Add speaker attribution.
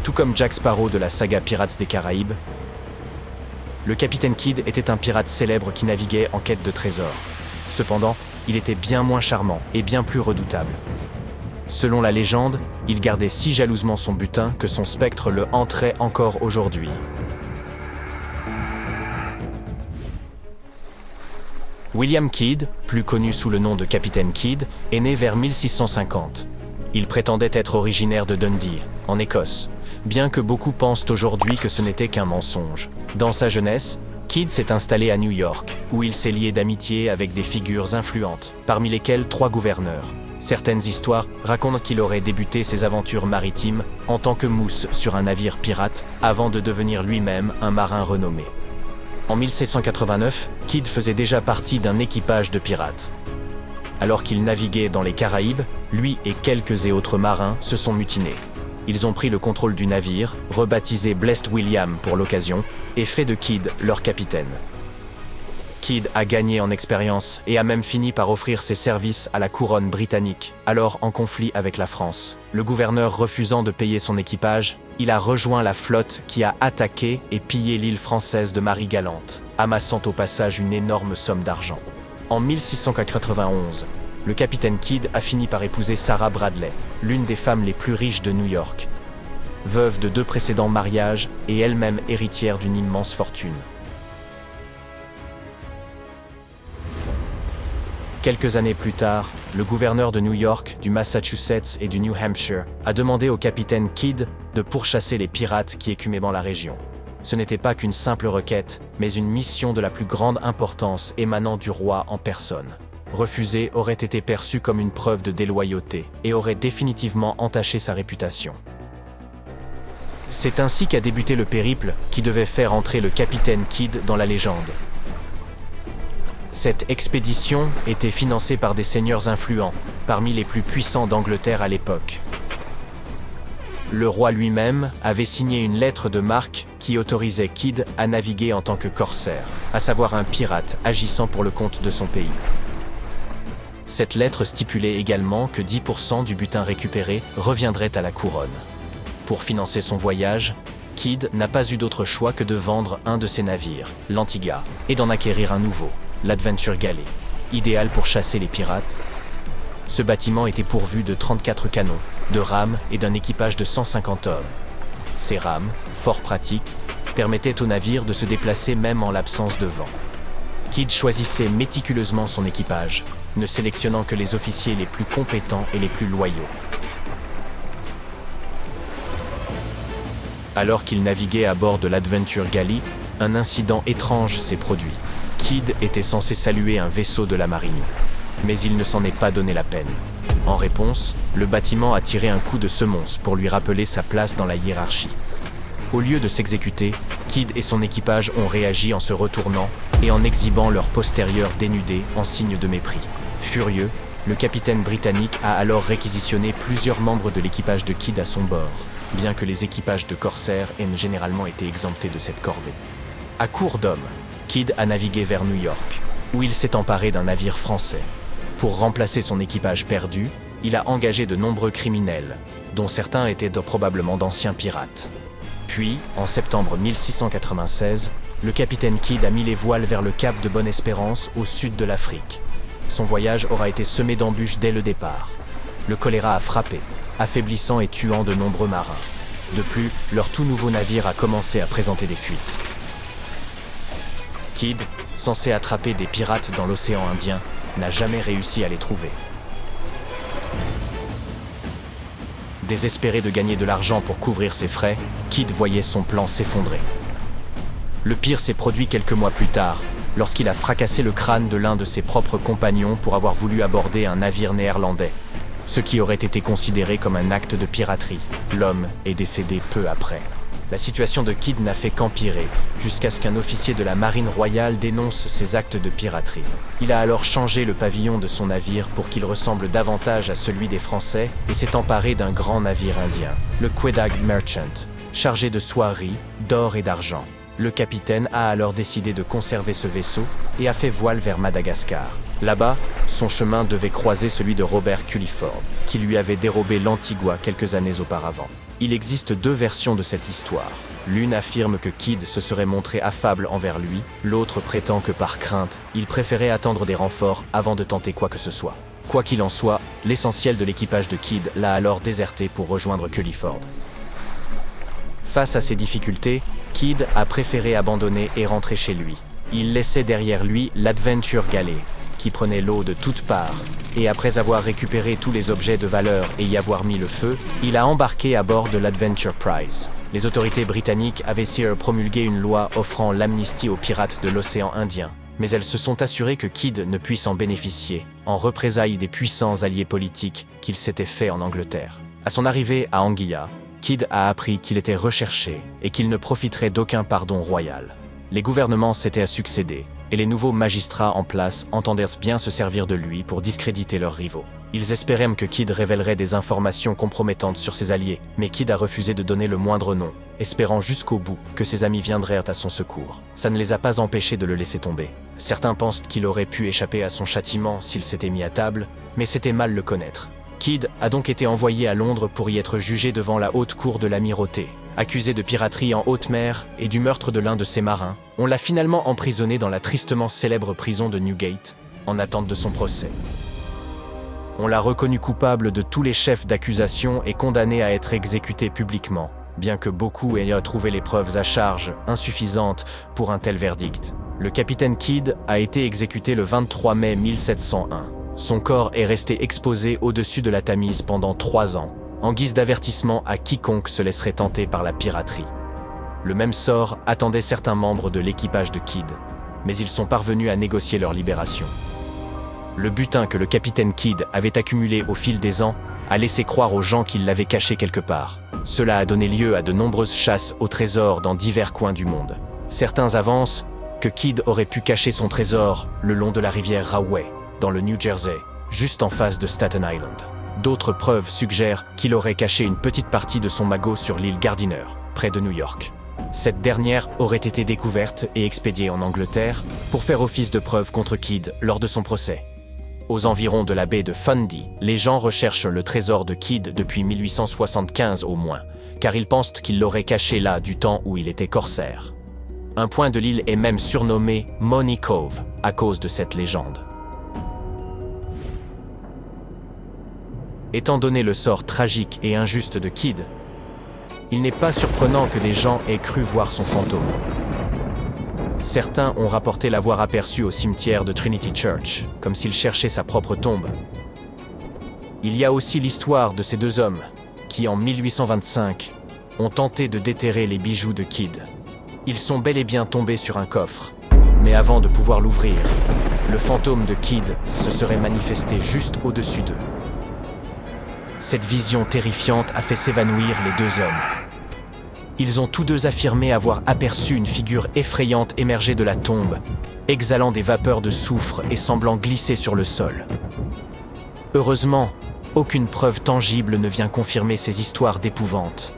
Speaker 1: Tout comme Jack Sparrow de la saga Pirates des Caraïbes, le capitaine Kidd était un pirate célèbre qui naviguait en quête de trésors. Cependant, il était bien moins charmant et bien plus redoutable. Selon la légende, il gardait si jalousement son butin que son spectre le hanterait encore aujourd'hui. William Kidd, plus connu sous le nom de Capitaine Kidd, est né vers 1650. Il prétendait être originaire de Dundee, en Écosse, bien que beaucoup pensent aujourd'hui que ce n'était qu'un mensonge. Dans sa jeunesse, Kidd s'est installé à New York, où il s'est lié d'amitié avec des figures influentes, parmi lesquelles 3 gouverneurs. Certaines histoires racontent qu'il aurait débuté ses aventures maritimes en tant que mousse sur un navire pirate avant de devenir lui-même un marin renommé. En 1689, Kidd faisait déjà partie d'un équipage de pirates. Alors qu'il naviguait dans les Caraïbes, lui et quelques autres marins se sont mutinés. Ils ont pris le contrôle du navire, rebaptisé Blessed William pour l'occasion, et fait de Kidd leur capitaine. Kidd a gagné en expérience et a même fini par offrir ses services à la couronne britannique, alors en conflit avec la France. Le gouverneur refusant de payer son équipage, il a rejoint la flotte qui a attaqué et pillé l'île française de Marie-Galante, amassant au passage une énorme somme d'argent. En 1691, le capitaine Kidd a fini par épouser Sarah Bradley, l'une des femmes les plus riches de New York. Veuve de 2 précédents mariages et elle-même héritière d'une immense fortune. Quelques années plus tard, le gouverneur de New York, du Massachusetts et du New Hampshire a demandé au capitaine Kidd de pourchasser les pirates qui écumaient la région. Ce n'était pas qu'une simple requête, mais une mission de la plus grande importance émanant du roi en personne. Refuser aurait été perçu comme une preuve de déloyauté et aurait définitivement entaché sa réputation. C'est ainsi qu'a débuté le périple qui devait faire entrer le capitaine Kidd dans la légende. Cette expédition était financée par des seigneurs influents, parmi les plus puissants d'Angleterre à l'époque. Le roi lui-même avait signé une lettre de marque qui autorisait Kidd à naviguer en tant que corsaire, à savoir un pirate agissant pour le compte de son pays. Cette lettre stipulait également que 10% du butin récupéré reviendrait à la couronne. Pour financer son voyage, Kidd n'a pas eu d'autre choix que de vendre un de ses navires, l'Antigua, et d'en acquérir un nouveau, l'Adventure Galley, idéal pour chasser les pirates. Ce bâtiment était pourvu de 34 canons, de rames et d'un équipage de 150 hommes. Ces rames, fort pratiques, permettaient au navire de se déplacer même en l'absence de vent. Kidd choisissait méticuleusement son équipage, ne sélectionnant que les officiers les plus compétents et les plus loyaux. Alors qu'il naviguait à bord de l'Adventure Galley, un incident étrange s'est produit. Kidd était censé saluer un vaisseau de la marine, mais il ne s'en est pas donné la peine. En réponse, le bâtiment a tiré un coup de semonce pour lui rappeler sa place dans la hiérarchie. Au lieu de s'exécuter, Kidd et son équipage ont réagi en se retournant et en exhibant leurs postérieurs dénudés en signe de mépris. Furieux, le capitaine britannique a alors réquisitionné plusieurs membres de l'équipage de Kidd à son bord, bien que les équipages de corsaires aient généralement été exemptés de cette corvée. À court d'hommes, Kidd a navigué vers New York, où il s'est emparé d'un navire français. Pour remplacer son équipage perdu, il a engagé de nombreux criminels, dont certains étaient probablement d'anciens pirates. Puis, en septembre 1696, le capitaine Kidd a mis les voiles vers le cap de Bonne-Espérance au sud de l'Afrique. Son voyage aura été semé d'embûches dès le départ. Le choléra a frappé, affaiblissant et tuant de nombreux marins. De plus, leur tout nouveau navire a commencé à présenter des fuites. Kidd, censé attraper des pirates dans l'océan Indien, n'a jamais réussi à les trouver. Désespéré de gagner de l'argent pour couvrir ses frais, Kidd voyait son plan s'effondrer. Le pire s'est produit quelques mois plus tard, lorsqu'il a fracassé le crâne de l'un de ses propres compagnons pour avoir voulu aborder un navire néerlandais, ce qui aurait été considéré comme un acte de piraterie. L'homme est décédé peu après. La situation de Kidd n'a fait qu'empirer, jusqu'à ce qu'un officier de la marine royale dénonce ces actes de piraterie. Il a alors changé le pavillon de son navire pour qu'il ressemble davantage à celui des Français et s'est emparé d'un grand navire indien, le Quedagh Merchant, chargé de soieries, d'or et d'argent. Le capitaine a alors décidé de conserver ce vaisseau et a fait voile vers Madagascar. Là-bas, son chemin devait croiser celui de Robert Culliford, qui lui avait dérobé l'Antigua quelques années auparavant. Il existe deux versions de cette histoire. L'une affirme que Kidd se serait montré affable envers lui, l'autre prétend que par crainte, il préférait attendre des renforts avant de tenter quoi que ce soit. Quoi qu'il en soit, l'essentiel de l'équipage de Kidd l'a alors déserté pour rejoindre Culliford. Face à ces difficultés, Kidd a préféré abandonner et rentrer chez lui. Il laissait derrière lui l'Adventure Galley, qui prenait l'eau de toutes parts, et après avoir récupéré tous les objets de valeur et y avoir mis le feu, il a embarqué à bord de l'Adventure Prize. Les autorités britanniques avaient promulgué une loi offrant l'amnistie aux pirates de l'océan Indien, mais elles se sont assurées que Kidd ne puisse en bénéficier, en représailles des puissants alliés politiques qu'il s'était fait en Angleterre. À son arrivée à Anguilla, Kidd a appris qu'il était recherché et qu'il ne profiterait d'aucun pardon royal. Les gouvernements s'étaient à succéder, et les nouveaux magistrats en place entendèrent bien se servir de lui pour discréditer leurs rivaux. Ils espéraient que Kidd révélerait des informations compromettantes sur ses alliés, mais Kidd a refusé de donner le moindre nom, espérant jusqu'au bout que ses amis viendraient à son secours. Ça ne les a pas empêchés de le laisser tomber. Certains pensent qu'il aurait pu échapper à son châtiment s'il s'était mis à table, mais c'était mal le connaître. Kidd a donc été envoyé à Londres pour y être jugé devant la haute cour de l'amirauté. Accusé de piraterie en haute mer et du meurtre de l'un de ses marins, on l'a finalement emprisonné dans la tristement célèbre prison de Newgate, en attente de son procès. On l'a reconnu coupable de tous les chefs d'accusation et condamné à être exécuté publiquement, bien que beaucoup aient trouvé les preuves à charge insuffisantes pour un tel verdict. Le capitaine Kidd a été exécuté le 23 mai 1701. Son corps est resté exposé au-dessus de la Tamise pendant 3 ans, en guise d'avertissement à quiconque se laisserait tenter par la piraterie. Le même sort attendait certains membres de l'équipage de Kidd, mais ils sont parvenus à négocier leur libération. Le butin que le capitaine Kidd avait accumulé au fil des ans a laissé croire aux gens qu'il l'avait caché quelque part. Cela a donné lieu à de nombreuses chasses au trésor dans divers coins du monde. Certains avancent que Kidd aurait pu cacher son trésor le long de la rivière Rahway, dans le New Jersey, juste en face de Staten Island. D'autres preuves suggèrent qu'il aurait caché une petite partie de son magot sur l'île Gardiner, près de New York. Cette dernière aurait été découverte et expédiée en Angleterre pour faire office de preuve contre Kidd lors de son procès. Aux environs de la baie de Fundy, les gens recherchent le trésor de Kidd depuis 1875 au moins, car ils pensent qu'il l'aurait caché là du temps où il était corsaire. Un point de l'île est même surnommé Money Cove à cause de cette légende. Étant donné le sort tragique et injuste de Kidd, il n'est pas surprenant que des gens aient cru voir son fantôme. Certains ont rapporté l'avoir aperçu au cimetière de Trinity Church, comme s'il cherchait sa propre tombe. Il y a aussi l'histoire de ces deux hommes, qui en 1825 ont tenté de déterrer les bijoux de Kidd. Ils sont bel et bien tombés sur un coffre, mais avant de pouvoir l'ouvrir, le fantôme de Kidd se serait manifesté juste au-dessus d'eux. Cette vision terrifiante a fait s'évanouir les deux hommes. Ils ont tous deux affirmé avoir aperçu une figure effrayante émerger de la tombe, exhalant des vapeurs de soufre et semblant glisser sur le sol. Heureusement, aucune preuve tangible ne vient confirmer ces histoires d'épouvante.